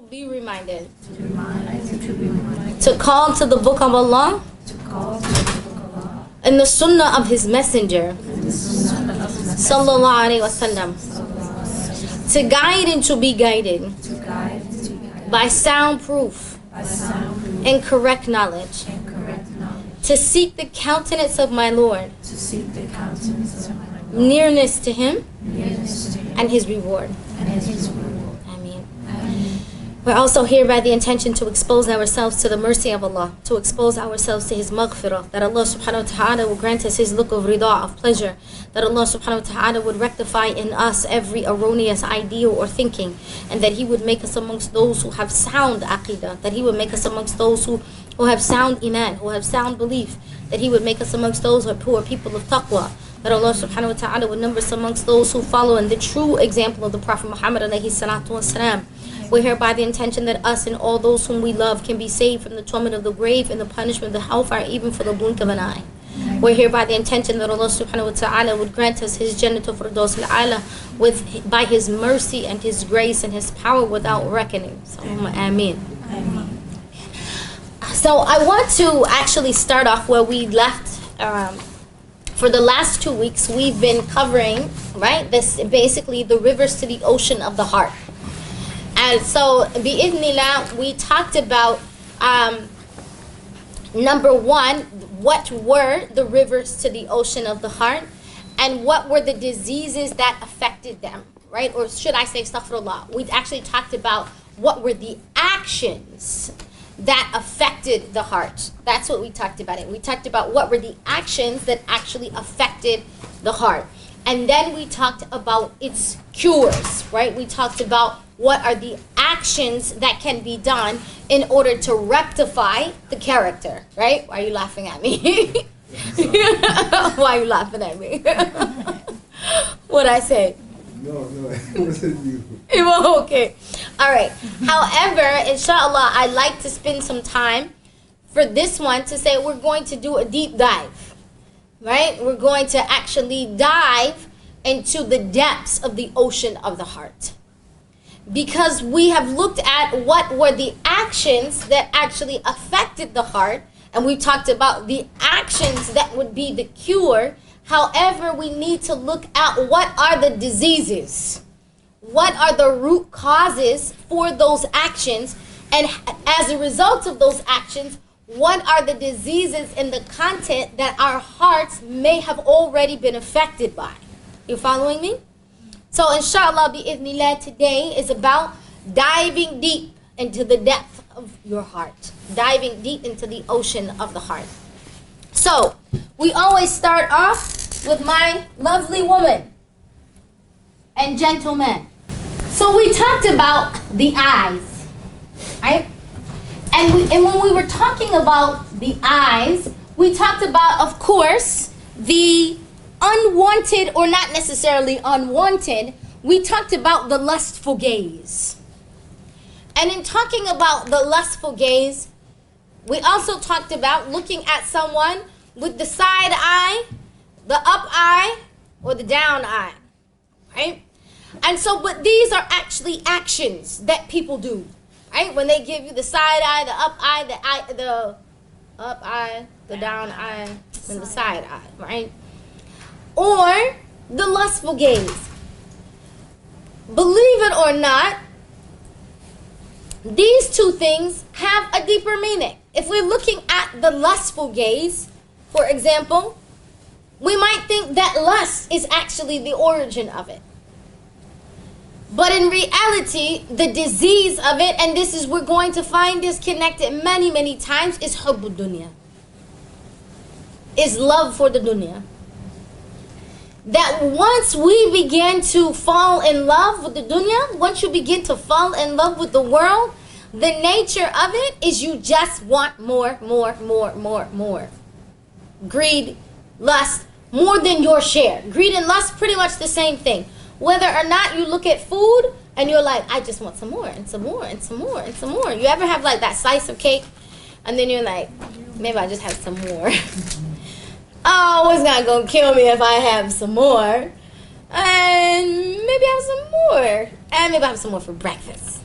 be reminded. To call to the book of Allah. And the sunnah of His Messenger. Sallallahu Alaihi Wasallam. To guide and to be guided. By sound proof. And correct knowledge. To seek the countenance of my Lord. Nearness to Him. And His reward. Ameen. We're also here by the intention to expose ourselves to the mercy of Allah, to expose ourselves to His maghfirah, that Allah subhanahu wa ta'ala will grant us His look of rida, of pleasure, that Allah subhanahu wa ta'ala would rectify in us every erroneous ideal or thinking, and that He would make us amongst those who have sound aqidah, that He would make us amongst those who have sound iman, who have sound belief, that He would make us amongst those who are people of taqwa, that Allah subhanahu wa ta'ala would number us amongst those who follow in the true example of the Prophet Muhammad alayhi salatu wasalam. We're here by the intention that us and all those whom we love can be saved from the torment of the grave and the punishment of the hellfire, even for the blink of an eye. We're here by the intention that Allah subhanahu wa ta'ala would grant us His Jannatul Firdaus al-A'la by His mercy and His grace and His power without reckoning. So, Ameen. So I want to actually start off where we left. For the last 2 weeks, we've been covering, right, this basically the rivers to the ocean of the heart. And so, bi'idhnillah, we talked about, number one, what were the rivers to the ocean of the heart, and what were the diseases that affected them, right? Or should I say, astaghfirullah, we actually talked about what were the actions that affected the heart. That's what we talked about. We talked about what were the actions that actually affected the heart. And then we talked about its cures, right? We talked about what are the actions that can be done in order to rectify the character, right? Why are you laughing at me? Why are you laughing at me? What'd I say? No, it wasn't you. Okay. All right. However, inshallah, I'd like to spend some time for this one to say we're going to do a deep dive, right? We're going to actually dive into the depths of the ocean of the heart. Because we have looked at what were the actions that actually affected the heart, and we talked about the actions that would be the cure. However, we need to look at what are the diseases, what are the root causes for those actions, and as a result of those actions, what are the diseases in the content that our hearts may have already been affected by. You following me? So inshallah, bi'idhnillah, today is about diving deep into the depth of your heart, diving deep into the ocean of the heart. So, we always start off with my lovely woman and gentleman. So we talked about the eyes, right? And when we were talking about the eyes, we talked about, of course, the unwanted or not necessarily unwanted. We talked about the lustful gaze. And in talking about the lustful gaze, we also talked about looking at someone with the side eye, the up eye, or the down eye, right? And so, but these are actually actions that people do, right? When they give you the side eye, the up eye, the up eye, the down eye, and the side eye, right? Or the lustful gaze. Believe it or not, these two things have a deeper meaning. If we're looking at the lustful gaze, for example, we might think that lust is actually the origin of it. But in reality, the disease of it, and this is, we're going to find this connected many, many times, is hubbud dunya. Is love for the dunya. That once we begin to fall in love with the dunya, once you begin to fall in love with the world, the nature of it is you just want more. Greed, lust, more than your share. Greed and lust, pretty much the same thing. Whether or not you look at food and you're like, I just want some more and some more and some more and some more. You ever have like that slice of cake and then you're like, maybe I just have some more. Oh, it's not going to kill me if I have some more. And maybe I have some more. And maybe I have some more for breakfast.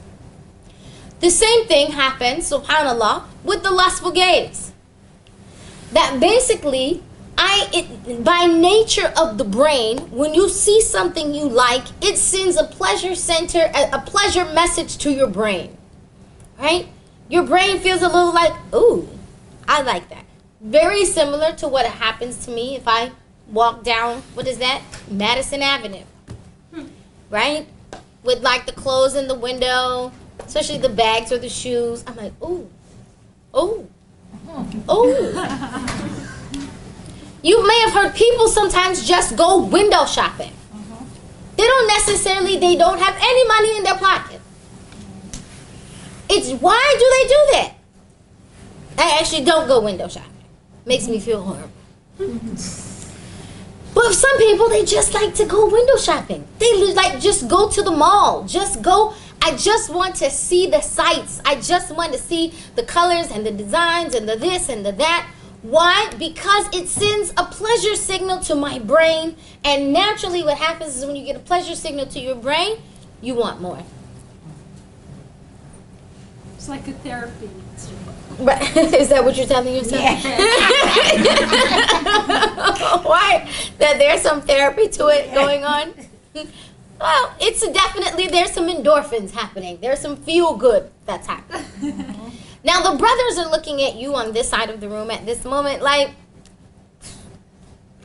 The same thing happens, subhanallah, with the lustful gaze. That basically, by nature of the brain, when you see something you like, it sends a pleasure message to your brain. Right? Your brain feels a little like, ooh, I like that. Very similar to what happens to me if I walk down, what is that? Madison Avenue. Right? With like the clothes in the window, especially the bags or the shoes. I'm like, ooh, ooh, ooh. You may have heard people sometimes just go window shopping. They don't have any money in their pocket. It's why do they do that? I actually don't go window shopping. Makes me feel horrible. But some people, they just like to go window shopping. They like just go to the mall. Just go. I just want to see the sights. I just want to see the colors and the designs and the this and the that. Why? Because it sends a pleasure signal to my brain. And naturally what happens is when you get a pleasure signal to your brain, you want more. It's like a therapy. Right. Is that what you're telling yourself? Yeah. Why? That there's some therapy to it going on? Well, there's some endorphins happening. There's some feel good that's happening. Now the brothers are looking at you on this side of the room at this moment like,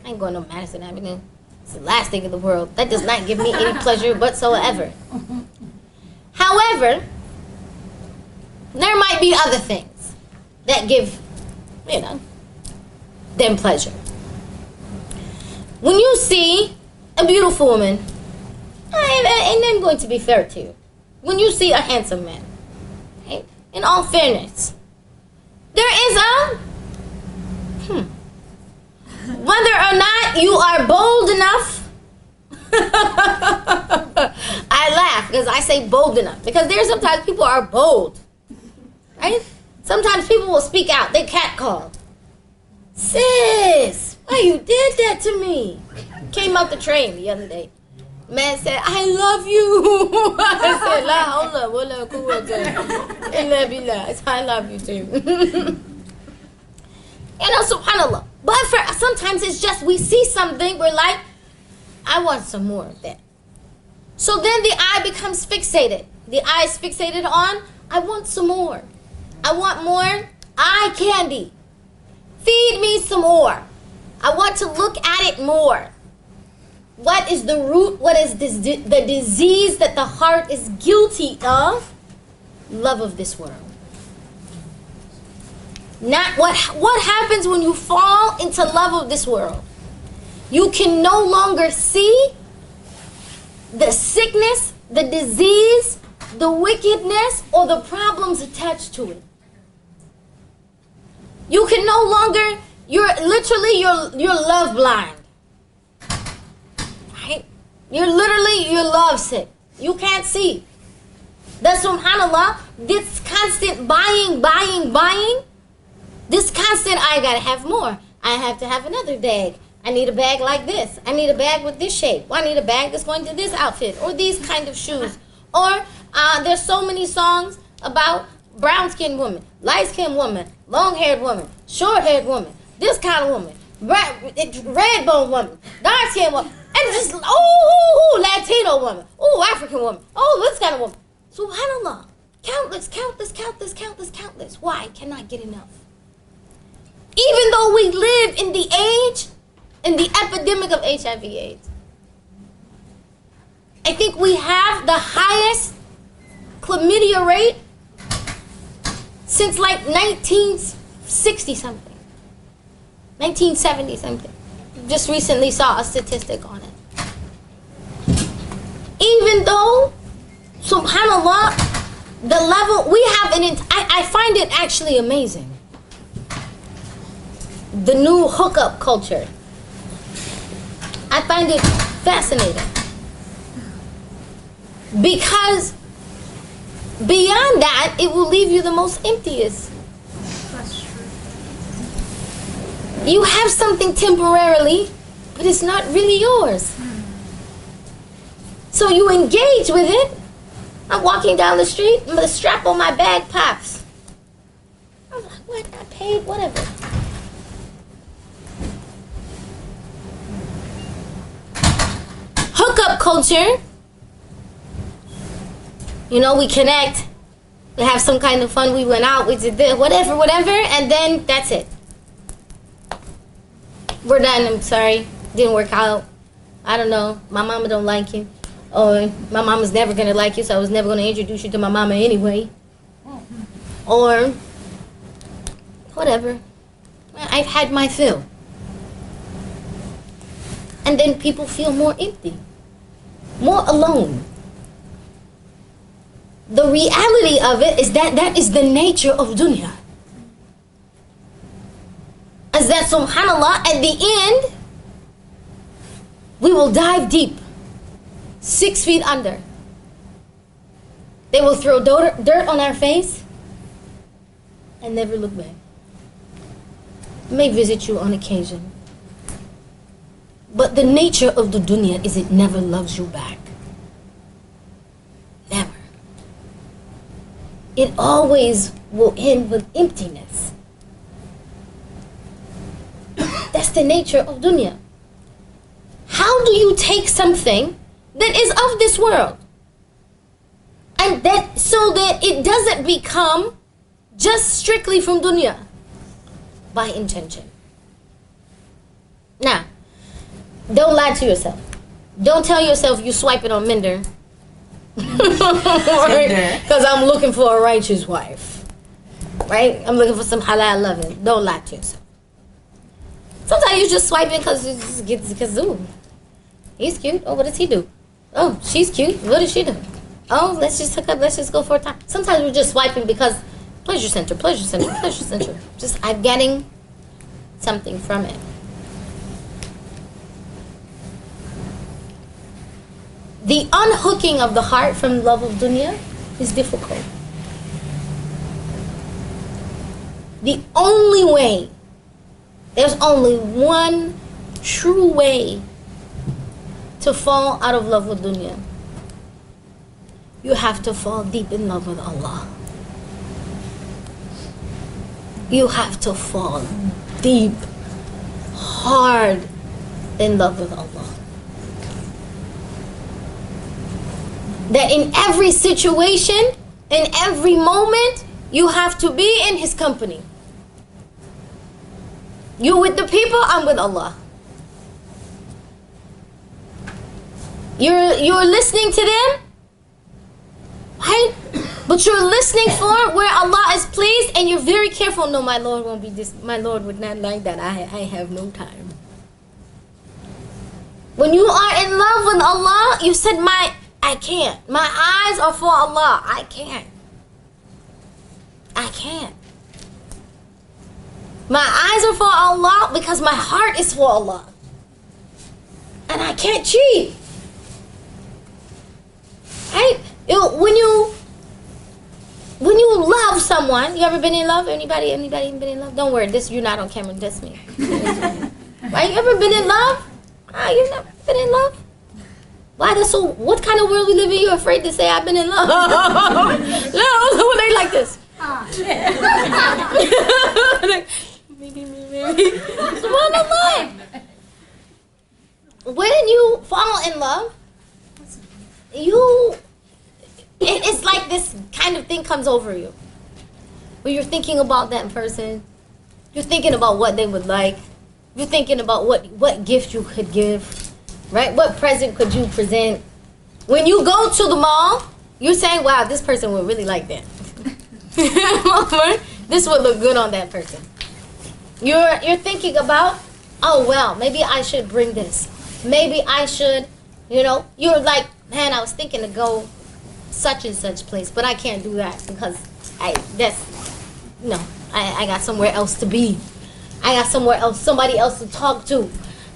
I ain't going to Madison Avenue. It's the last thing in the world. That does not give me any pleasure whatsoever. However, there might be other things that give, them pleasure. When you see a beautiful woman, and I'm going to be fair to you, when you see a handsome man, right, in all fairness, there is whether or not you are bold enough, I laugh because I say bold enough, because there's sometimes people are bold, right? Sometimes people will speak out. They catcall. Sis, why you did that to me? Came out the train the other day. Man said, I love you. I said, la hawla wa la quwwata illa billah. I love you too. Subhanallah. But sometimes it's just we see something, we're like, I want some more of that. So then the eye becomes fixated. The eye is fixated on, I want some more. I want more eye candy. Feed me some more. I want to look at it more. What is the root? What is the disease that the heart is guilty of? Love of this world. Not what happens when you fall into love of this world? You can no longer see the sickness, the disease, the wickedness, or the problems attached to it. You can no longer, you're love blind. Right? You're love sick. You can't see. That subhanAllah, this constant buying, this constant, I gotta have more. I have to have another bag. I need a bag like this. I need a bag with this shape. I need a bag that's going to this outfit or these kind of shoes. Or there's so many songs about brown-skinned woman, light-skinned woman, long-haired woman, short-haired woman, this kind of woman, red-bone woman, dark-skinned woman, and just, Latino woman, African woman, this kind of woman. SubhanAllah. Countless. Why? Cannot get enough. Even though we live in the epidemic of HIV/AIDS, I think we have the highest chlamydia rate since like 1960 something, 1970 something. Just recently saw a statistic on it. Even though, subhanAllah, the level we have I find it actually amazing. The new hookup culture. I find it fascinating. Because beyond that, it will leave you the most emptiest. That's true. You have something temporarily, but it's not really yours. So you engage with it, I'm walking down the street, and the strap on my bag pops. I'm like, what? I paid, whatever. Hookup culture. You know, we connect. We have some kind of fun. We went out. We did this, whatever. And then that's it. We're done. I'm sorry. Didn't work out. I don't know. My mama don't like you. Or my mama's never going to like you, so I was never going to introduce you to my mama anyway. Or whatever. I've had my fill. And then people feel more empty. More alone. The reality of it is that is the nature of dunya. Is that subhanAllah, at the end, we will dive deep. 6 feet under. They will throw dirt on our face and never look back. May visit you on occasion. But the nature of the dunya is it never loves you back. Never. It always will end with emptiness. That's the nature of dunya. How do you take something that is of this world, and that so that it doesn't become just strictly from dunya? By intention. Now, don't lie to yourself. Don't tell yourself you swipe it on Minder. Because I'm looking for a righteous wife. Right? I'm looking for some halal loving. Don't lie to yourself. Sometimes you just swipe it because you just get the kazoo. He's cute. Oh, what does he do? Oh, she's cute. What does she do? Oh, let's just hook up. Let's just go for a time. Sometimes we're just swiping because pleasure center. Just I'm getting something from it. The unhooking of the heart from love of dunya is difficult. The only way, there's only one true way to fall out of love with dunya. You have to fall deep in love with Allah. You have to fall deep, hard in love with Allah. That in every situation, in every moment, you have to be in His company. You with the people, I'm with Allah. You're listening to them, right? But you're listening for where Allah is pleased, and you're very careful. No, my Lord won't be this. My Lord would not like that. I have no time. When you are in love with Allah, you said, I can't. My eyes are for Allah. I can't. My eyes are for Allah because my heart is for Allah. And I can't cheat. Right? When you love someone, you ever been in love? Anybody been in love? Don't worry, you're not on camera, that's me. Right? You ever been in love? You've never been in love? Why? What kind of world we live in? You're afraid to say I've been in love. No, they like this. Maybe. SubhanAllah. When you fall in love, it's like this kind of thing comes over you. Where you're thinking about that person. You're thinking about what they would like. You're thinking about what gift you could give. Right? What present could you present? When you go to the mall, you're saying, wow, this person would really like that. This would look good on that person. You're thinking about, oh, well, maybe I should bring this. Maybe I should, you're like, man, I was thinking to go such and such place, but I can't do that because I got somewhere else to be. I got somebody else to talk to.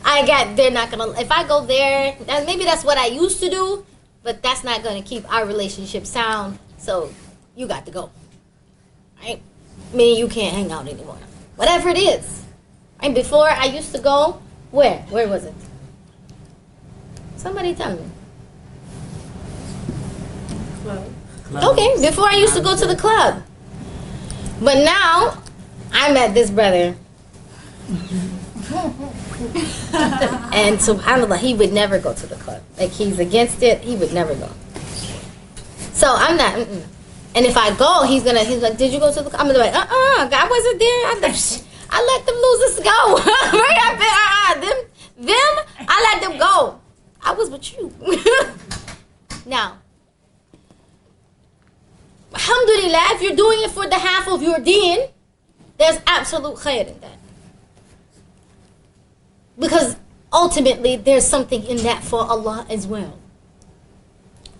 They're not gonna, if I go there, maybe that's what I used to do, but that's not gonna keep our relationship sound, so you got to go. Right? Me and you can't hang out anymore. Whatever it is. And before I used to go, where was it? Somebody tell me. Okay, before I used to go to the club. But now, I met this brother. And subhanAllah, he would never go to the club. Like, he's against it. He would never go. So, I'm not, And if I go, he's like, did you go to the club? I'm like, I wasn't there. I let them losers go. Right? I let them go. I was with you. Now, alhamdulillah, if you're doing it for the half of your deen, there's absolute khair in that. Because ultimately, there's something in that for Allah as well.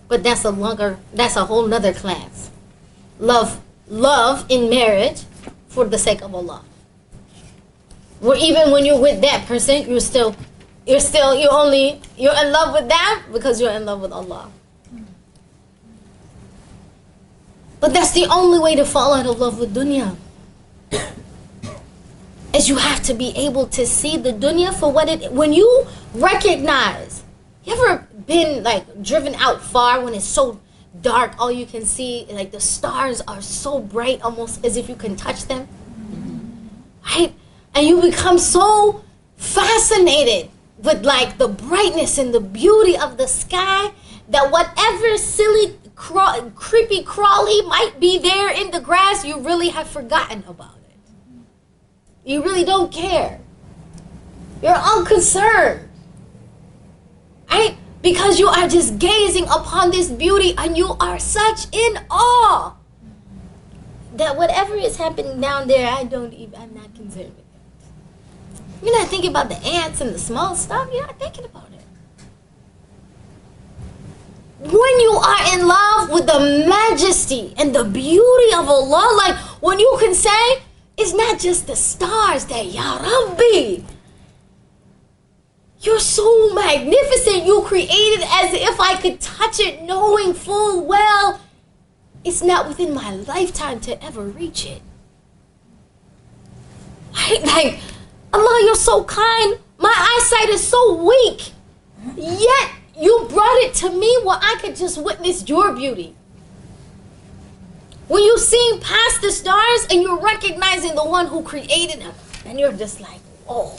But that's a whole nother class. Love in marriage for the sake of Allah. Where even when you're with that person, you're in love with them because you're in love with Allah. But that's the only way to fall out of love with dunya. Is you have to be able to see the dunya for what it. When you recognize, you ever been like driven out far when it's so dark, all you can see, like the stars are so bright, almost as if you can touch them, right? And you become so fascinated with like the brightness and the beauty of the sky that whatever silly, creepy crawly might be there in the grass, you really have forgotten about it. You really don't care. You're unconcerned, right? Because you are just gazing upon this beauty and you are such in awe that whatever is happening down there, I'm not concerned with it. You're not thinking about the ants and the small stuff. You're not thinking about it. When you are in love with the majesty and the beauty of Allah, like when you can say, it's not just the stars that Ya Rabbi, you're so magnificent, you created as if I could touch it, knowing full well it's not within my lifetime to ever reach it. Right? Like, Allah, you're so kind. My eyesight is so weak. Yet, you brought it to me where I could just witness your beauty. When you're seeing past the stars and you're recognizing the one who created them, and you're just like, oh,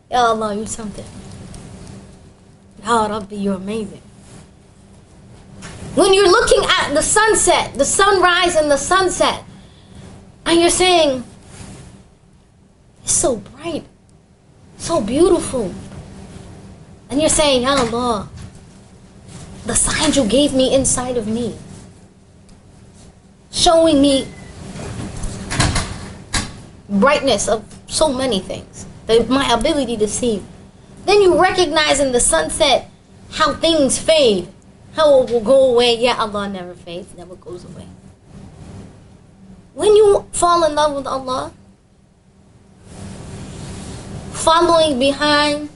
Ya Allah, you're something. Ya Rabbi, you're amazing. When you're looking at the sunset, the sunrise and the sunset, and you're saying, it's so bright, so beautiful. And you're saying, Ya Allah, the signs you gave me inside of me, showing me brightness of so many things, my ability to see. Then you recognize in the sunset how things fade, how it will go away. Yeah, Allah never fades, never goes away. When you fall in love with Allah, following behind,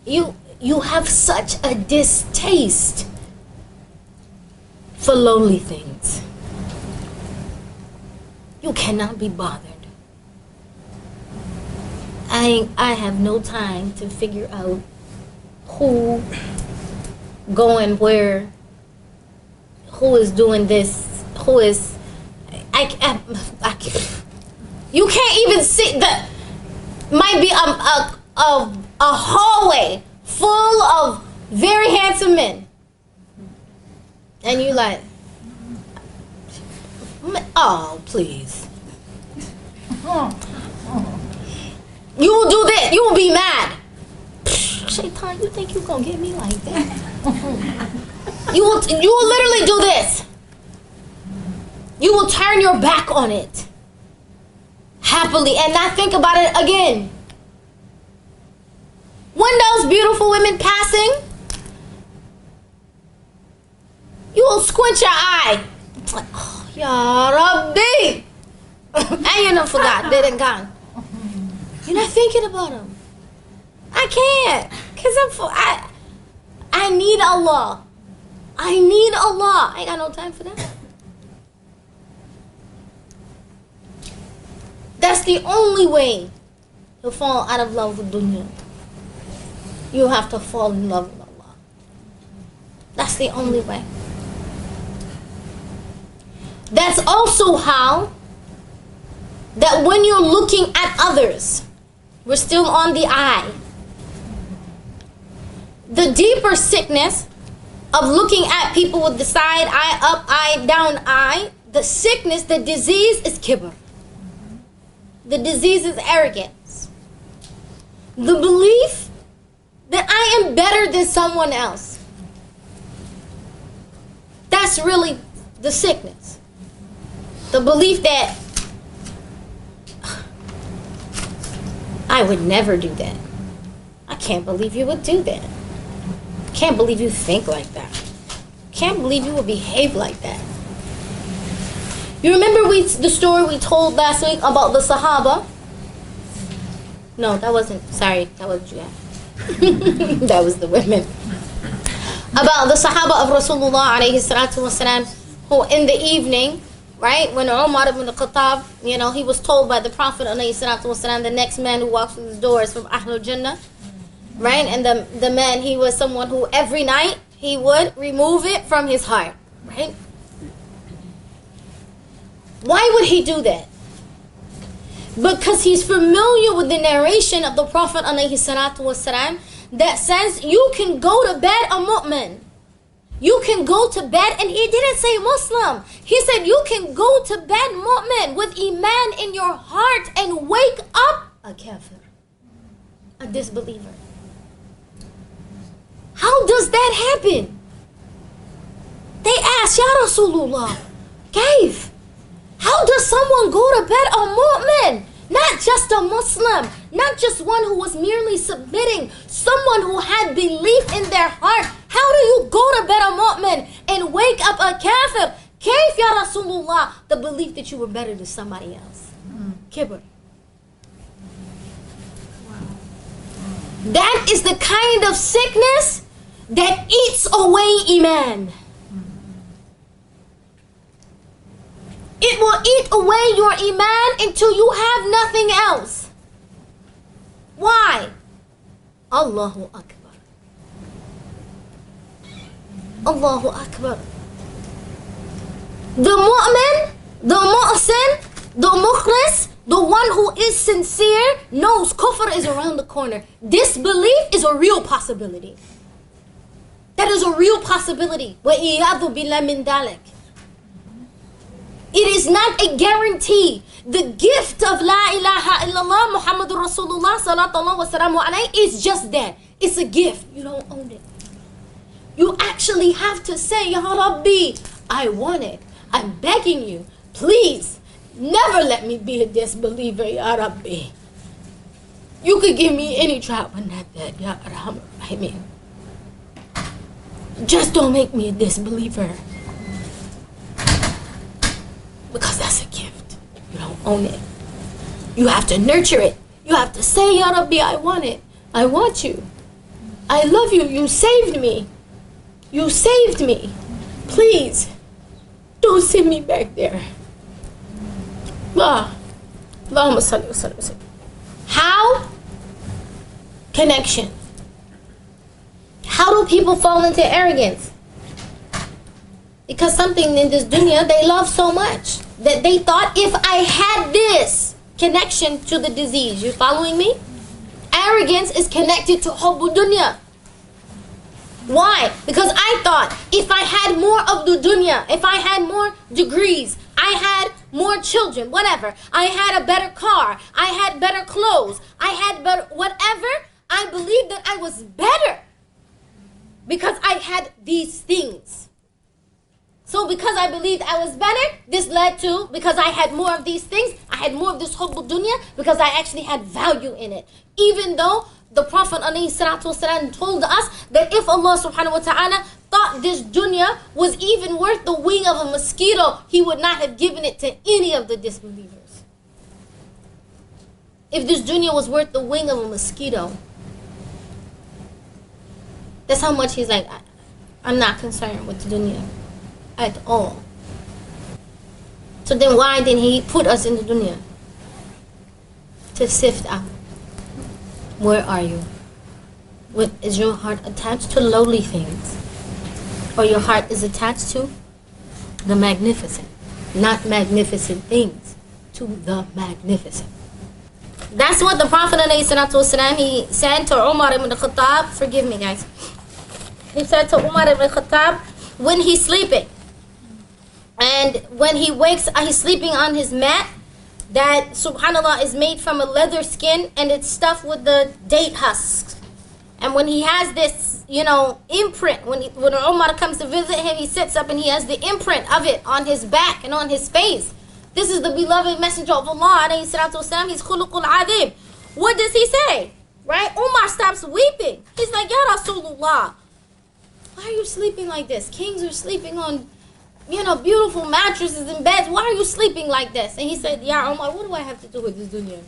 you have such a distaste for lowly things. You cannot be bothered. I have no time to figure out who going where, who is doing this, who is, you can't even see, might be a hallway full of very handsome men. And you like, oh, please. You will do this. You will be mad. Shaitan, you think you gonna get me like that? You will literally do this. You will turn your back on it happily and not think about it again. When those beautiful women passing, you will squint your eye. Like, oh, Ya Rabbi. And you done forgot. They done gone. You're not thinking about them. I can't. Because I need Allah. I need Allah. I ain't got no time for that. That's the only way to fall out of love with dunya. You have to fall in love with Allah. That's the only way. That's also how that when you're looking at others, we're still on the eye. The deeper sickness of looking at people with the side eye, up eye, down eye, the sickness, the disease is kibr. The disease is arrogance. The belief that I am better than someone else. That's really the sickness. The belief that I would never do that. I can't believe you would do that. Can't believe you think like that. Can't believe you would behave like that. You remember the story we told last week about the Sahaba? No, that wasn't. Sorry, that wasn't you. That was the women. About the Sahaba of Rasulullah alayhi salatu wasalam, who in the evening, right, when Umar ibn al-Khattab, he was told by the Prophet alayhi salatu wasalam, the next man who walks through the doors from Ahlul Jannah, right, and the man, he was someone who every night he would remove it from his heart, right? Why would he do that? Because he's familiar with the narration of the Prophet alayhi salatu wasalam that says you can go to bed a mu'min. You can go to bed, and he didn't say Muslim. He said you can go to bed mu'min with iman in your heart and wake up a kafir, a disbeliever. How does that happen? They asked, Ya Rasulullah, Kaif? How does someone go to bed a mu'min? Not just a Muslim, not just one who was merely submitting, someone who had belief in their heart. How do you go to bed a mu'min and wake up a kafir? Kaif, Ya Rasulullah? The belief that you were better than somebody else. Kibr. That is the kind of sickness that eats away iman. It will eat away your iman until you have nothing else. Why? Allahu Akbar. Allahu Akbar. The mu'min, the muhsin, the mukhlis, the one who is sincere knows kufr is around the corner. Disbelief is a real possibility. That is a real possibility. وَإِيَّاذُ بِاللَّهِ مِنْ ذَلِكَ. It is not a guarantee. The gift of La ilaha illallah Muhammadur Rasulullah sallallahu wa salamu alayhi is just that. It's a gift. You don't own it. You actually have to say, Ya Rabbi, I want it. I'm begging you. Please, never let me be a disbeliever, Ya Rabbi. You could give me any trial, but not that, Ya Arhamar Rahimin. Just don't make me a disbeliever. Because that's a gift. You don't own it. You have to nurture it. You have to say, Ya Rabbi, I want it. I want you. I love you. You saved me. You saved me. Please, don't send me back there. Allahumma salli wa sallim wa sallim. How? Connection. How do people fall into arrogance? Because something in this dunya they love so much that they thought if I had this connection to the disease. You following me? Arrogance is connected to hubbu dunya. Why? Because I thought if I had more of the dunya, if I had more degrees, I had more children, whatever, I had a better car, I had better clothes, I had better whatever, I believed that I was better because I had these things. So because I believed I was better, this led to, because I had more of these things, I had more of this hubbul dunya, because I actually had value in it. Even though the Prophet ﷺ told us that if Allah subhanahu wa ta'ala thought this dunya was even worth the wing of a mosquito, He would not have given it to any of the disbelievers. If this dunya was worth the wing of a mosquito, that's how much He's like, I'm not concerned with the dunya at all. So then why didn't He put us in the dunya? To sift out. Where are you? Is your heart attached to lowly things? Or your heart is attached to the magnificent? not magnificent things, to the magnificent. That's what the Prophet ﷺ, he said to Umar ibn Khattab. Forgive me, guys. He said to Umar ibn Khattab when he's sleeping. And when he wakes, he's sleeping on his mat that, subhanAllah, is made from a leather skin and it's stuffed with the date husks. And when he has this, imprint, when Umar comes to visit him, he sits up and he has the imprint of it on his back and on his face. This is the beloved messenger of Allah, alayhi salatu wasalam. He's khuluqul adhim. What does he say? Right? Umar stops weeping. He's like, Ya Rasulullah, why are you sleeping like this? Kings are sleeping on, beautiful mattresses and beds. Why are you sleeping like this? And he said, Ya Umar, what do I have to do with this dunya?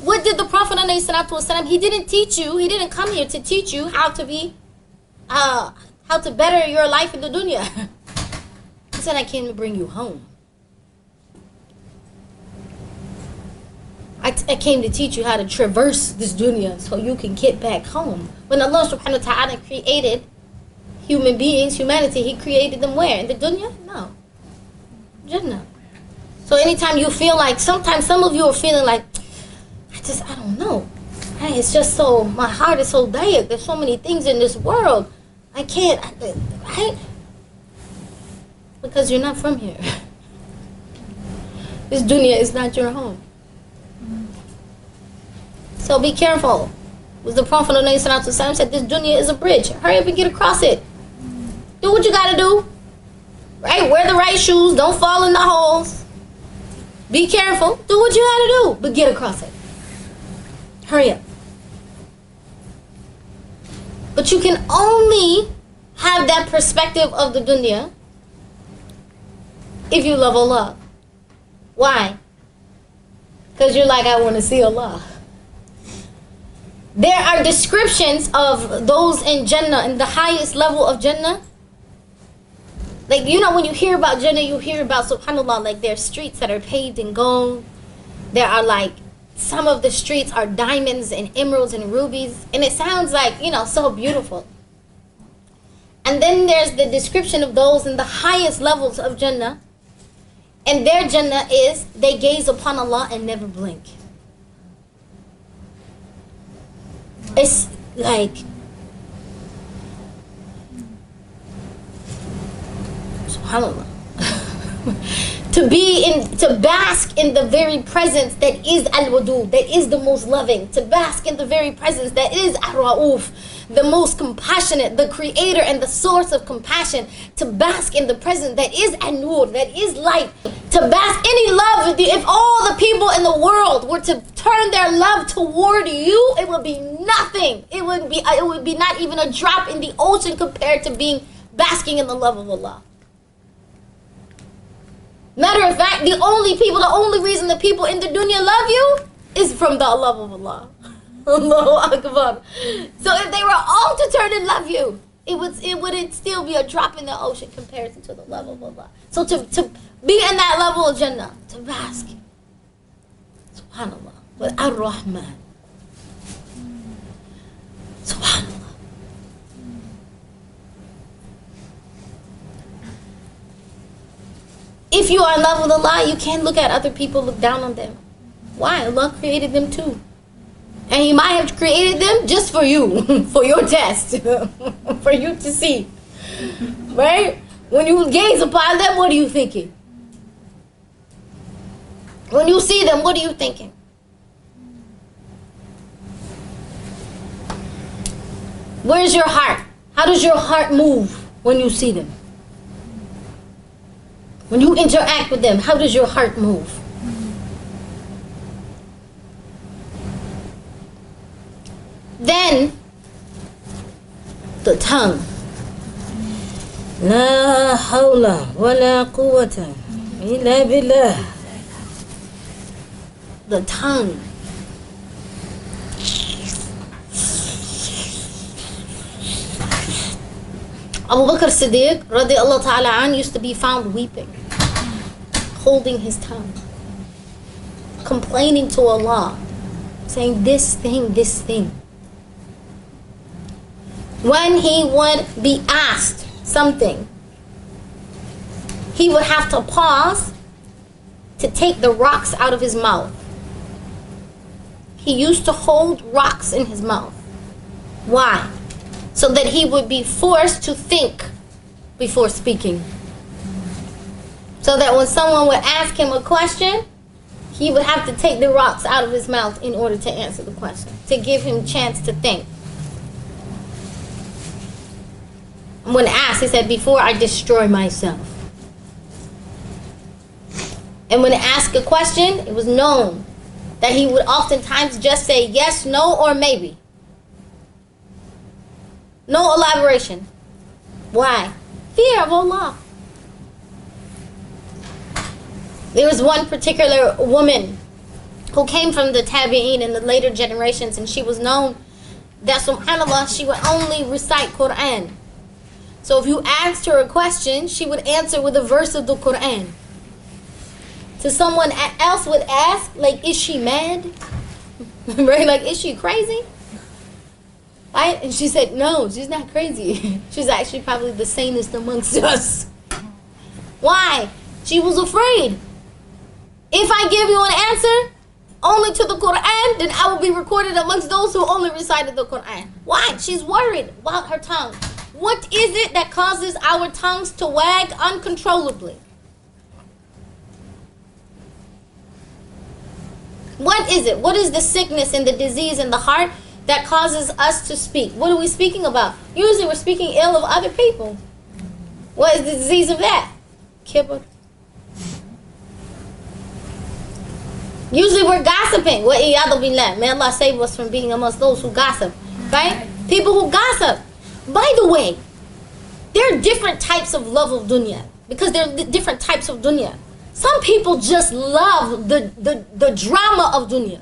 What did the Prophet alayhi salatu wasalam, he didn't teach you, he didn't come here to teach you how to be, how to better your life in the dunya. He said, I came to bring you home. I came to teach you how to traverse this dunya so you can get back home. When Allah subhanahu wa ta'ala created human beings, humanity, he created them where? In the dunya? No. Jannah. So anytime you feel like, sometimes some of you are feeling like, I don't know. It's just so, my heart is so dayak. There's so many things in this world. I can't, right? Because you're not from here. This dunya is not your home. So be careful. Was the Prophet ﷺ said this dunya is a bridge. Hurry up and get across it. Do what you gotta do. Right? Wear the right shoes. Don't fall in the holes. Be careful. Do what you gotta do. But get across it. Hurry up. But you can only have that perspective of the dunya if you love Allah. Why? Because you're like, I want to see Allah. There are descriptions of those in Jannah, in the highest level of Jannah. Like, when you hear about Jannah, you hear about, subhanAllah, like there are streets that are paved in gold. There are like, some of the streets are diamonds and emeralds and rubies. And it sounds like, so beautiful. And then there's the description of those in the highest levels of Jannah. And their Jannah is, they gaze upon Allah and never blink. It's like, subhanAllah. To bask in the very presence that is al-wadud, that is the most loving. To bask in the very presence that is ar-ra'uf, the most compassionate, the creator and the source of compassion. To bask in the presence that is an-nur, that is light. To bask any love, if all the people in the world were to turn their love toward you, it would be nothing. It would be not even a drop in the ocean compared to being basking in the love of Allah. Matter of fact, the only reason the people in the dunya love you is from the love of Allah. Allahu Akbar. So if they were all to turn and love you, it wouldn't still be a drop in the ocean comparison to the love of Allah. So to be in that level of Jannah, to bask, subhanAllah, with Ar-Rahman, subhanAllah. If you are in love with Allah, you can't look at other people, look down on them. Why? Allah created them too. And He might have created them just for you, for your test, for you to see. Right? When you gaze upon them, what are you thinking? When you see them, what are you thinking? Where's your heart? How does your heart move when you see them? When you interact with them, how does your heart move? Then, the tongue. La hawla wa la quwwata illa billah. The tongue. Abu Bakr Siddiq radiallahu ta'ala an used to be found weeping, holding his tongue, complaining to Allah, saying this thing. When he would be asked something, he would have to pause to take the rocks out of his mouth. He used to hold rocks in his mouth. Why? So that he would be forced to think before speaking. So that when someone would ask him a question, he would have to take the rocks out of his mouth in order to answer the question, to give him a chance to think. When asked, he said, before I destroy myself. And when asked a question, it was known that he would oftentimes just say yes, no, or maybe. No elaboration. Why? Fear of Allah. There was one particular woman who came from the Tabi'een in the later generations, and she was known that, subhanAllah, she would only recite Quran. So if you asked her a question, she would answer with a verse of the Quran. So someone else would ask, like, is she mad? Right? Like, is she crazy? Right? And she said, no, she's not crazy. She's actually probably the sanest amongst us. Why? She was afraid. If I give you an answer only to the Quran, then I will be recorded amongst those who only recited the Quran. Why? She's worried about her tongue. What is it that causes our tongues to wag uncontrollably? What is it? What is the sickness and the disease in the heart that causes us to speak? What are we speaking about? Usually we're speaking ill of other people. What is the disease of that? Kibber. Usually we're gossiping. May Allah save us from being amongst those who gossip. Right? People who gossip. By the way, there are different types of love of dunya. Because there are different types of dunya. Some people just love the drama of dunya.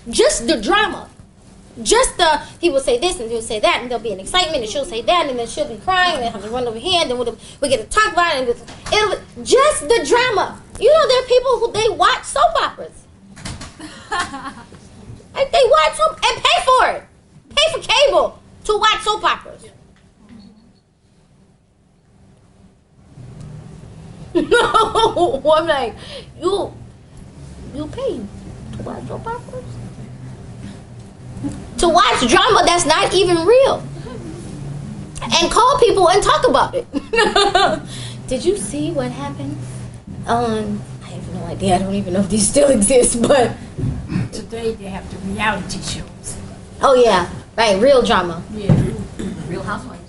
Just the drama. Just he will say this and he'll say that, and there'll be an excitement, and she'll say that, and then she'll be crying, and they have to run over here, and then we get to talk about it, and it'll just the drama. You know, there are people who they watch soap operas. Like they watch soap and pay for it. Pay for cable to watch soap operas. No, I'm like, you pay to watch soap operas? To watch drama that's not even real. And call people and talk about it. Did you see what happened on, I have no idea, I don't even know if these still exist, but today they have the reality shows. Oh yeah, right, real drama. Yeah. Real Housewives.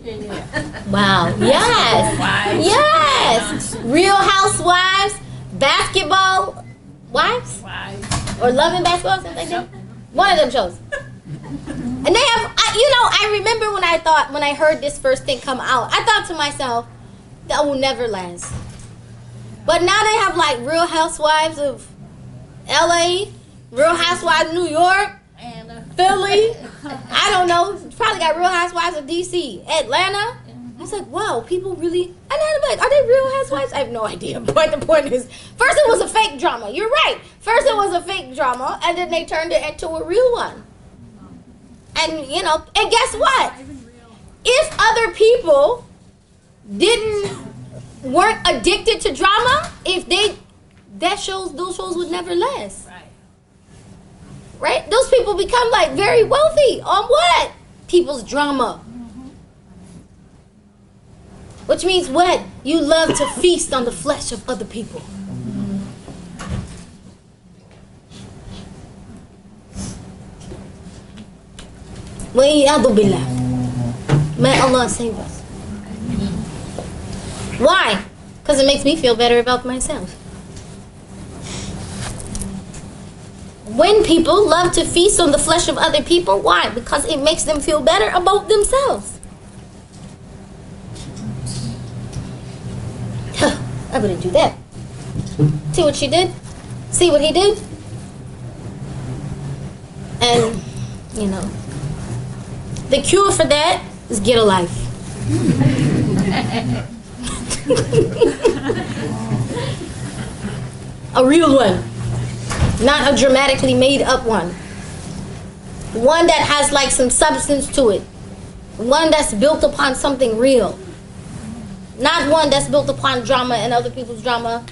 Yeah. Wow. Yes. Wives. Yes. Real Housewives, Basketball Wives, Wives. or Love and Basketball, something like that. One of them shows. And they have, I remember when I heard this first thing come out, I thought to myself, that will never last. But now they have like Real Housewives of LA, Real Housewives of New York, Philly, I don't know, probably got Real Housewives of DC, Atlanta. I was like, wow, people really, and I'm like, are they Real Housewives? I have no idea, but the point is, first it was a fake drama, you're right. First it was a fake drama, and then they turned it into a real one. And, and guess what? If other people weren't addicted to drama, those shows would never last. Right? Those people become like very wealthy on what? People's drama. Which means what? You love to feast on the flesh of other people. وَإِيَّاذُ بِاللَّهِ. May Allah save us. Why? Because it makes me feel better about myself. When people love to feast on the flesh of other people, why? Because it makes them feel better about themselves. I wouldn't do that. See what she did? See what he did? And, the cure for that is get a life. A real one. Not a dramatically made up one. One that has like some substance to it. One that's built upon something real. Not one that's built upon drama and other people's drama.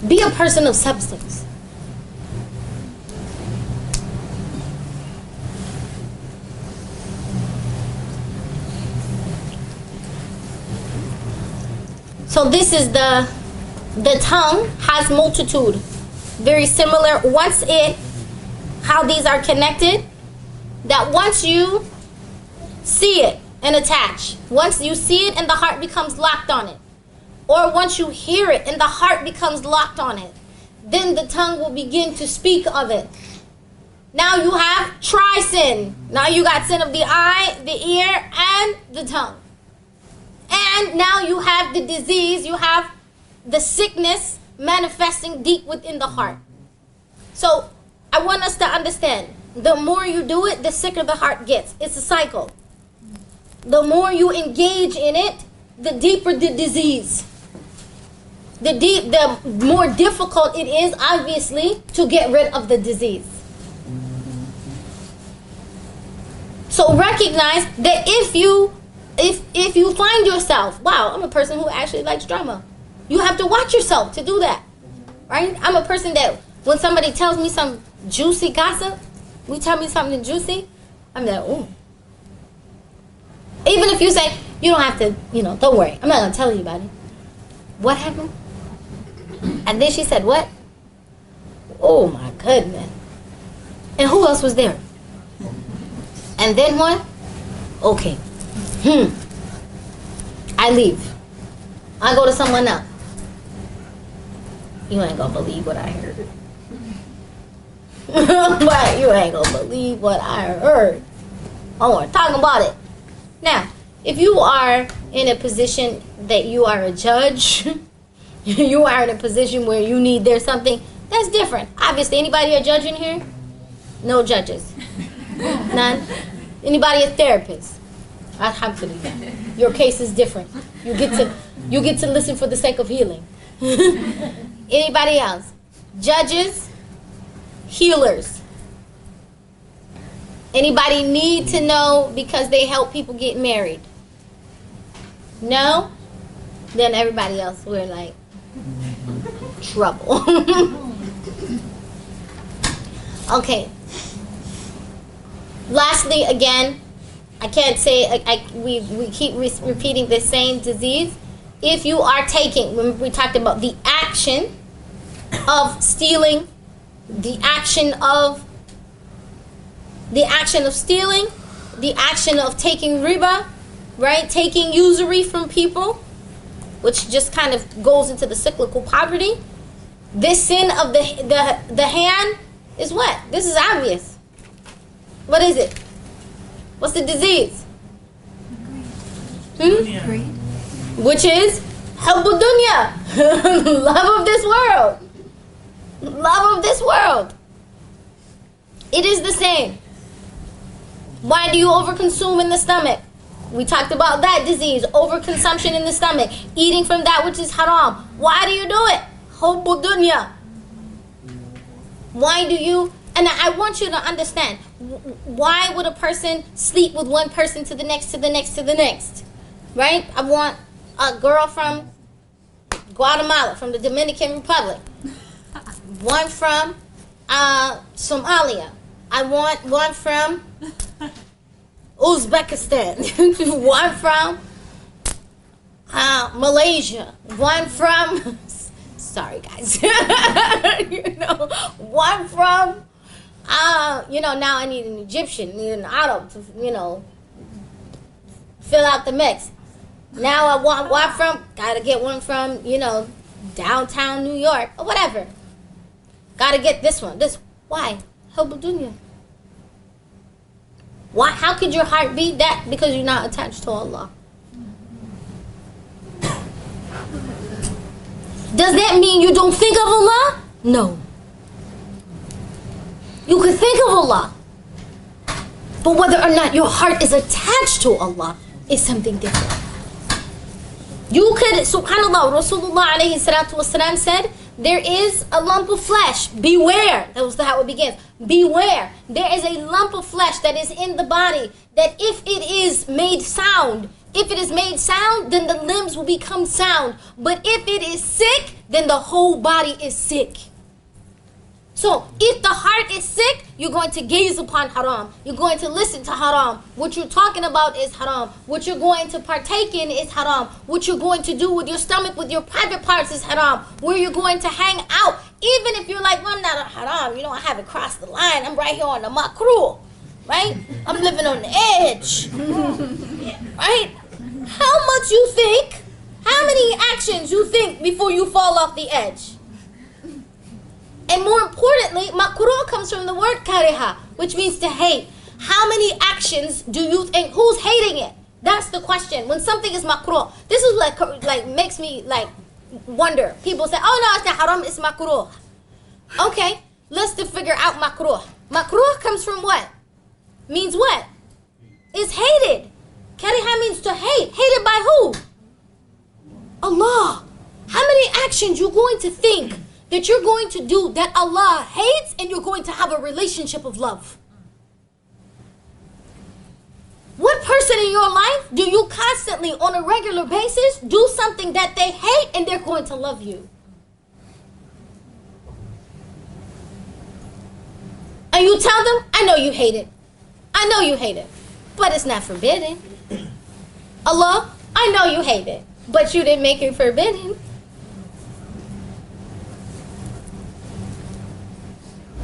Be a person of substance. So this is the tongue has multitude. Very similar. How these are connected, that once you see it and attach, once you see it and the heart becomes locked on it, or once you hear it and the heart becomes locked on it, then the tongue will begin to speak of it. Now you have tri-sin. Now you got sin of the eye, the ear, and the tongue. And now you have the disease, you have the sickness manifesting deep within the heart. So I want us to understand, the more you do it, the sicker the heart gets. It's a cycle. The more you engage in it, the deeper the disease. The more difficult it is, obviously, to get rid of the disease. So recognize that if you find yourself, wow, I'm a person who actually likes drama. You have to watch yourself to do that, right? I'm a person that when somebody tells me some juicy gossip, you tell me something juicy, I'm like, ooh. Even if you say, you don't have to, don't worry, I'm not going to tell you about it. What happened? And then she said, what? Oh my goodness. And who else was there? And then what? Okay. I leave. I go to someone else. You ain't gonna believe what I heard. But you ain't gonna believe what I heard. I want to talk about it. Now, if you are in a position that you are a judge, you are in a position where you need there's something, that's different. Obviously, anybody a judge in here? No judges. None. Anybody a therapist? Alhamdulillah. Your case is different. You get to listen for the sake of healing. Anybody else? Judges, healers. Anybody need to know because they help people get married? No? Then everybody else, we're like, trouble. Okay. Lastly, again, I can't say, we keep repeating the same disease. If you are taking, when we talked about the action of stealing, the action of stealing, the action of taking riba, right? Taking usury from people, which just kind of goes into the cyclical poverty. This sin of the hand is what? This is obvious. What is it? What's the disease? Greed. Which is hubbul dunya, love of this world. Love of this world. It is the same. Why do you overconsume in the stomach? We talked about that disease, overconsumption in the stomach, eating from that which is haram. Why do you do it? Hubbul dunya. Why do you? And I want you to understand, why would a person sleep with one person to the next, to the next, to the next? Right? I want a girl from Guatemala, from the Dominican Republic. One from Somalia. I want one from Uzbekistan. One from Malaysia. One from, sorry guys. One from, now I need an Egyptian, need an Arab to, fill out the mix. Now I want one from, gotta get one from, downtown New York, or whatever. Gotta get this one. Why? Hubbul dunya. Why? How could your heart beat that? Because you're not attached to Allah. Does that mean you don't think of Allah? No. You can think of Allah. But whether or not your heart is attached to Allah is something different. You could, subhanAllah, Rasulullah alayhi salatu wasalam said there is a lump of flesh. Beware. That was how it begins. Beware. There is a lump of flesh that is in the body that if it is made sound, then the limbs will become sound. But if it is sick, then the whole body is sick. So if the heart is sick, you're going to gaze upon haram. You're going to listen to haram. What you're talking about is haram. What you're going to partake in is haram. What you're going to do with your stomach, with your private parts is haram. Where you're going to hang out, even if you're like, well, I'm not a haram. I haven't crossed the line. I'm right here on the makruh. Right? I'm living on the edge. Right? How much you think? How many actions you think before you fall off the edge? And more importantly, makruh comes from the word kariha, which means to hate. How many actions do you think? Who's hating it? That's the question. When something is makruh, this is like makes me like wonder. People say, "Oh no, it's not haram, it's makruh." Okay, let's figure out makruh. Makruh comes from what? Means what? It's hated. Kariha means to hate. Hated by who? Allah. How many actions you going to think that you're going to do that Allah hates and you're going to have a relationship of love? What person in your life do you constantly, on a regular basis, do something that they hate and they're going to love you? And you tell them, I know you hate it. I know you hate it, but it's not forbidden. Allah, I know you hate it, but you didn't make it forbidden.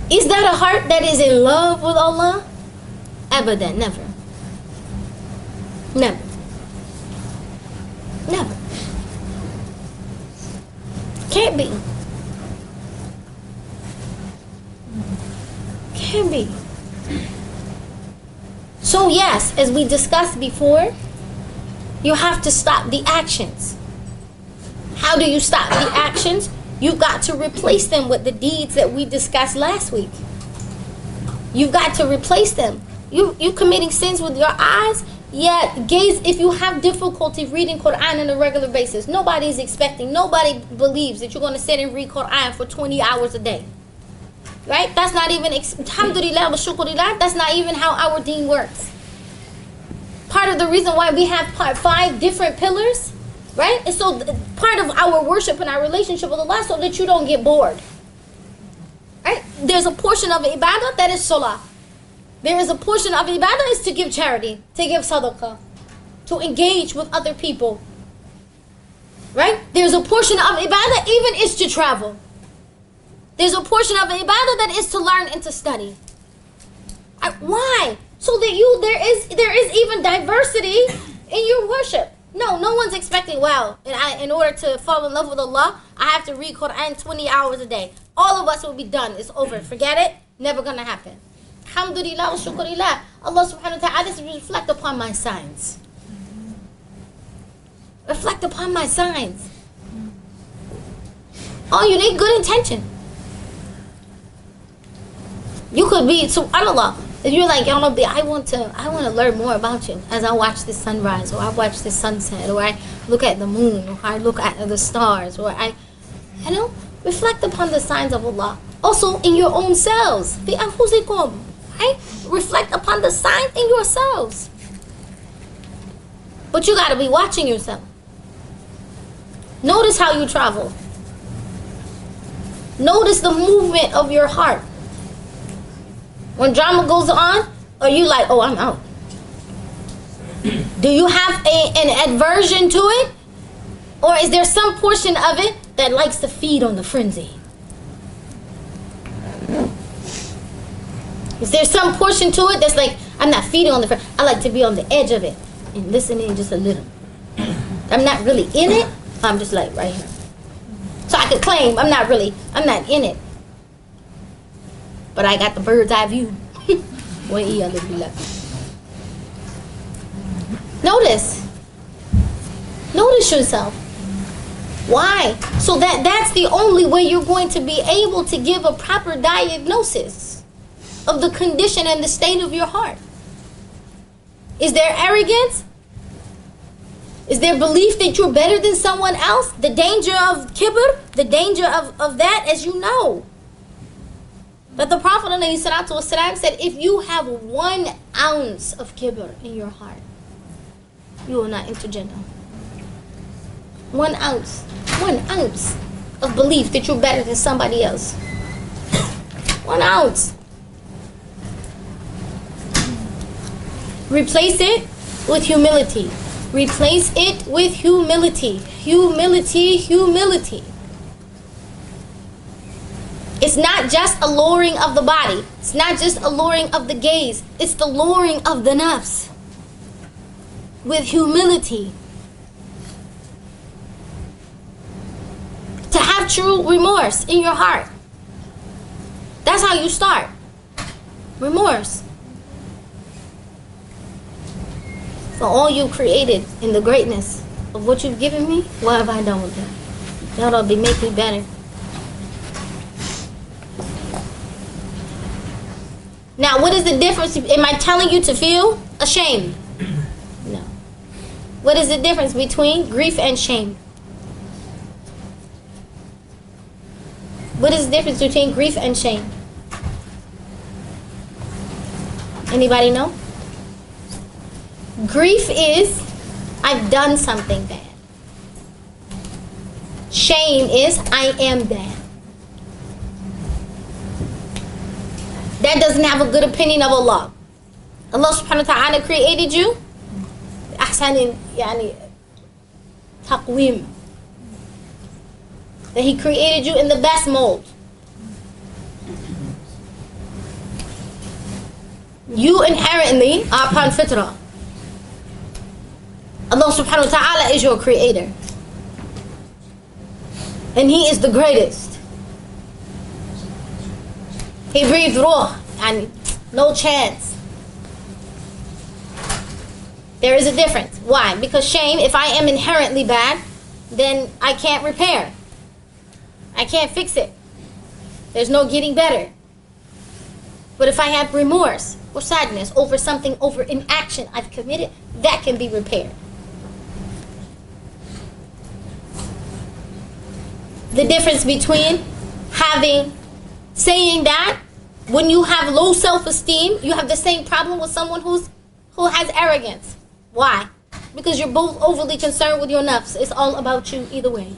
Is that a heart that is in love with Allah? Abadan, never. Never. Never. Can't be. Can't be. So yes, as we discussed before, you have to stop the actions. How do you stop the actions? You've got to replace them with the deeds that we discussed last week. You've got to replace them. You committing sins with your eyes? Yeah, gaze. If you have difficulty reading Quran on a regular basis, nobody believes that you're going to sit and read Quran for 20 hours a day. Right? That's not even, alhamdulillah wa shukurillah, that's not even how our deen works. Part of the reason why we have 5 different pillars, right? And so part of our worship and our relationship with Allah so that you don't get bored. Right? There's a portion of ibadah that is salah. There is a portion of ibadah is to give charity, to give sadaqah, to engage with other people. Right? There's a portion of ibadah even is to travel. There's a portion of ibadah that is to learn and to study. Why? So that there is even diversity in your worship. No one's expecting, wow, in order to fall in love with Allah, I have to read Quran 20 hours a day. All of us will be done. It's over. Forget it. Never gonna happen. Alhamdulillah wa shukurillah. Allah subhanahu wa ta'ala says, reflect upon my signs. Reflect upon my signs. Oh, you need good intention. You could be, subhanAllah, if you're like, Ya Rabbi, I want to learn more about you as I watch this sunrise, or I watch this sunset, or I look at the moon, or I look at the stars, or reflect upon the signs of Allah. Also in your own selves. Fi anfusikum, right? Reflect upon the signs in yourselves. But you got to be watching yourself. Notice how you travel. Notice the movement of your heart. When drama goes on, are you like, oh, I'm out? Do you have an aversion to it? Or is there some portion of it that likes to feed on the frenzy? Is there some portion to it that's like, I'm not feeding on the frenzy. I like to be on the edge of it and listening just a little. I'm not really in it. I'm just like right here. So I could claim I'm not in it. But I got the bird's eye view. Notice yourself. Why? So that's the only way you're going to be able to give a proper diagnosis of the condition and the state of your heart. Is there arrogance? Is there belief that you're better than someone else? The danger of kibr, the danger of that, as you know. But the Prophet ﷺ said, if you have 1 ounce of kibr in your heart, you will not enter Jannah. 1 ounce. 1 ounce of belief that you're better than somebody else. 1 ounce. Replace it with humility. Replace it with humility. Humility, humility. It's not just a lowering of the body. It's not just a lowering of the gaze. It's the lowering of the nafs. With humility. To have true remorse in your heart. That's how you start. Remorse. For all you created in the greatness of what you've given me, what have I done with them? That'll make me better. Now, what is the difference? Am I telling you to feel ashamed? No. What is the difference between grief and shame? What is the difference between grief and shame? Anybody know? Grief is, I've done something bad. Shame is, I am bad. That doesn't have a good opinion of Allah. Allah subhanahu wa ta'ala created you. Ahsan yani taqweem. That He created you in the best mold. You inherently are upon fitrah. Allah subhanahu wa ta'ala is your creator. And He is the greatest. He breathed ruh and no chance. There is a difference. Why? Because shame, if I am inherently bad, then I can't repair. I can't fix it. There's no getting better. But if I have remorse or sadness over something, over an action I've committed, that can be repaired. The difference between saying that when you have low self-esteem, you have the same problem with someone who has arrogance. Why? Because you're both overly concerned with your nafs. It's all about you either way.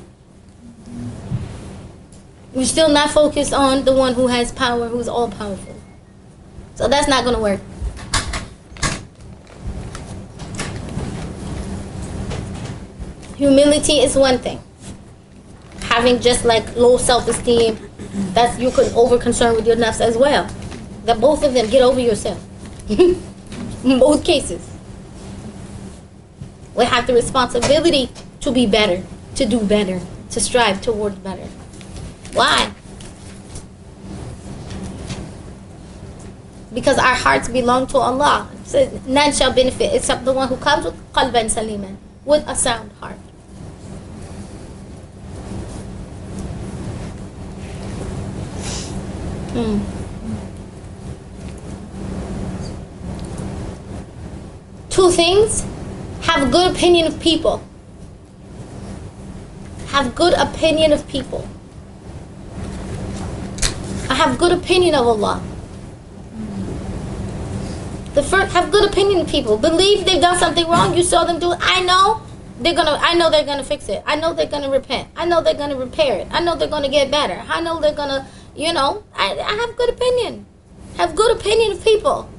You're still not focused on the one who has power, who's all powerful. So that's not going to work. Humility is one thing. Having just like low self-esteem, that's you could over concern with your nafs as well. That both of them, get over yourself. In both cases. We have the responsibility to be better, to do better, to strive towards better. Why? Because our hearts belong to Allah. So none shall benefit except the one who comes with qalban saliman, with a sound heart. Two things. Have good opinion of people. Have good opinion of people. I have good opinion of Allah. The first, have good opinion of people. Believe they've done something wrong. You saw them do it. I know they're gonna fix it. I know they're gonna repent. I know they're gonna repair it. I know they're gonna get better. I know they're gonna, I have good opinion. Have good opinion of people.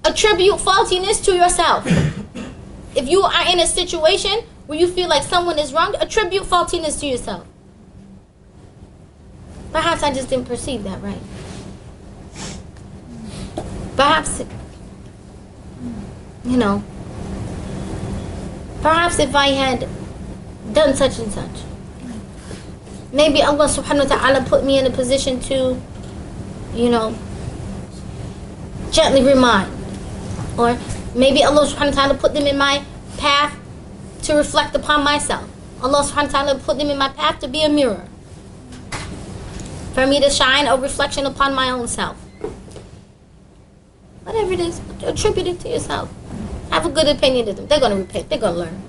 Attribute faultiness to yourself. If you are in a situation where you feel like someone is wrong, attribute faultiness to yourself. Perhaps I just didn't perceive that right. Perhaps, perhaps if I had done such and such, maybe Allah subhanahu wa ta'ala put me in a position to, gently remind. Or maybe Allah subhanahu wa ta'ala put them in my path to reflect upon myself. Allah subhanahu wa ta'ala put them in my path to be a mirror. For me to shine a reflection upon my own self. Whatever it is, attribute it to yourself. Have a good opinion of them. They're going to repent. They're going to learn.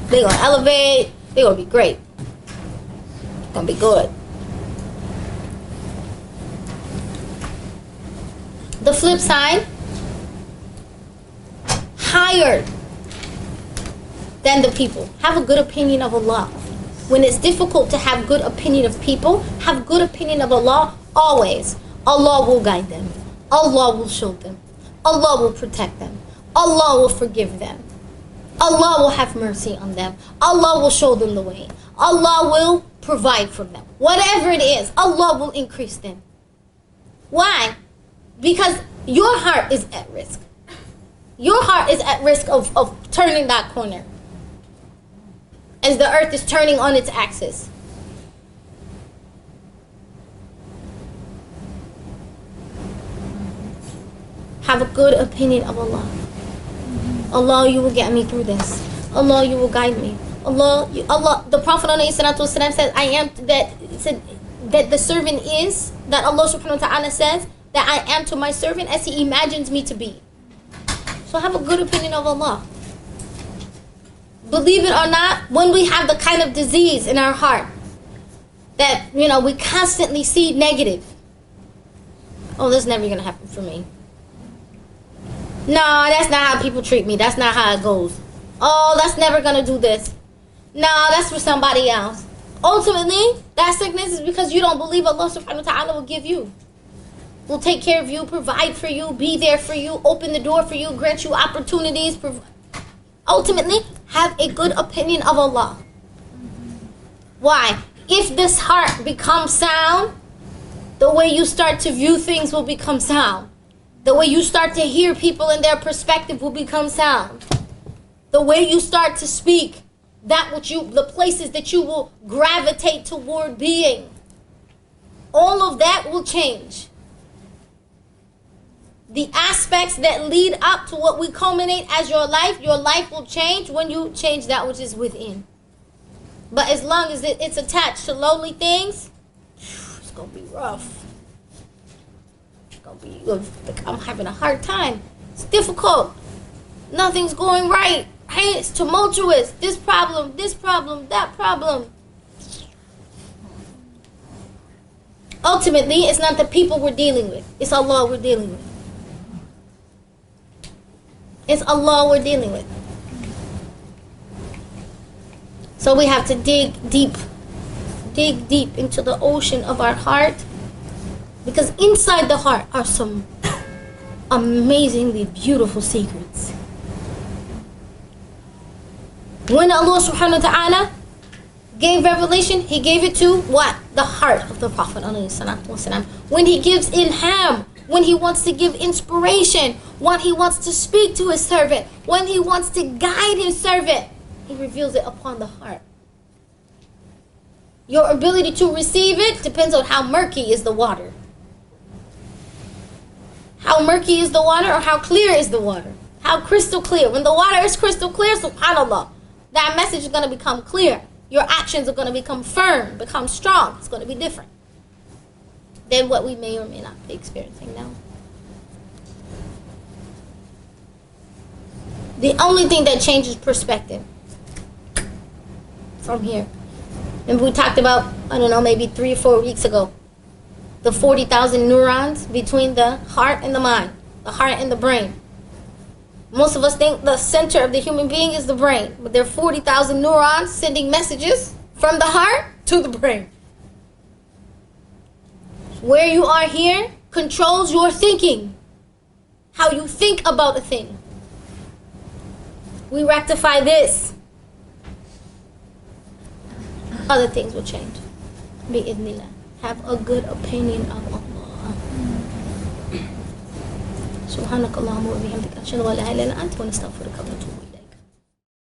They're going to elevate. They're going to be great. It's going to be good. The flip side, higher than the people. Have a good opinion of Allah. When it's difficult to have good opinion of people, have good opinion of Allah always. Allah will guide them. Allah will show them. Allah will protect them. Allah will forgive them. Allah will have mercy on them. Allah will show them the way. Allah will provide for them. Whatever it is, Allah will increase them. Why? Because your heart is at risk. Your heart is at risk of turning that corner as the earth is turning on its axis. Have a good opinion of Allah. Allah, you will get me through this. Allah, you will guide me. Allah, the Prophet ﷺ said, that the servant is, that Allah subhanahu wa ta'ala says, that I am to my servant as he imagines me to be. So have a good opinion of Allah. Believe it or not, when we have the kind of disease in our heart that, we constantly see negative. Oh, that's never going to happen for me. No, that's not how people treat me. That's not how it goes. Oh, that's never going to do this. No, that's for somebody else. Ultimately, that sickness is because you don't believe Allah subhanahu wa ta'ala will give you. Will take care of you, provide for you, be there for you, open the door for you, grant you opportunities. Ultimately, have a good opinion of Allah. Why? If this heart becomes sound, the way you start to view things will become sound. The way you start to hear people and their perspective will become sound. The way you start to speak, the places that you will gravitate toward being, all of that will change. The aspects that lead up to what we culminate as your life will change when you change that which is within. But as long as it's attached to lowly things, it's going to be rough. I'm having a hard time. It's difficult. Nothing's going right. Hey, it's tumultuous. This problem, that problem. Ultimately, it's not the people we're dealing with. It's Allah we're dealing with. It's Allah we're dealing with. So we have to dig deep into the ocean of our heart, because inside the heart are some amazingly beautiful secrets. When Allah subhanahu wa ta'ala gave revelation, He gave it to what? The heart of the Prophet ﷺ. When He gives ilham, when He wants to give inspiration, when He wants to speak to His servant, when He wants to guide His servant, He reveals it upon the heart. Your ability to receive it depends on how murky is the water. How murky is the water, or how clear is the water? How crystal clear. When the water is crystal clear, subhanAllah, that message is going to become clear. Your actions are going to become firm, become strong. It's going to be different than what we may or may not be experiencing now. The only thing that changes perspective from here. And we talked about, maybe 3 or 4 weeks ago, the 40,000 neurons between the heart and the mind, the heart and the brain. Most of us think the center of the human being is the brain, but there are 40,000 neurons sending messages from the heart to the brain. Where you are here controls your thinking, how you think about a thing. We rectify this, other things will change. Bi'idhnillah. Have a good opinion of Allah. Subhanakallahumma wa bihamdika ashhadu an la ilaha illa anta wa nastaghfiruka wa natubu ilayk.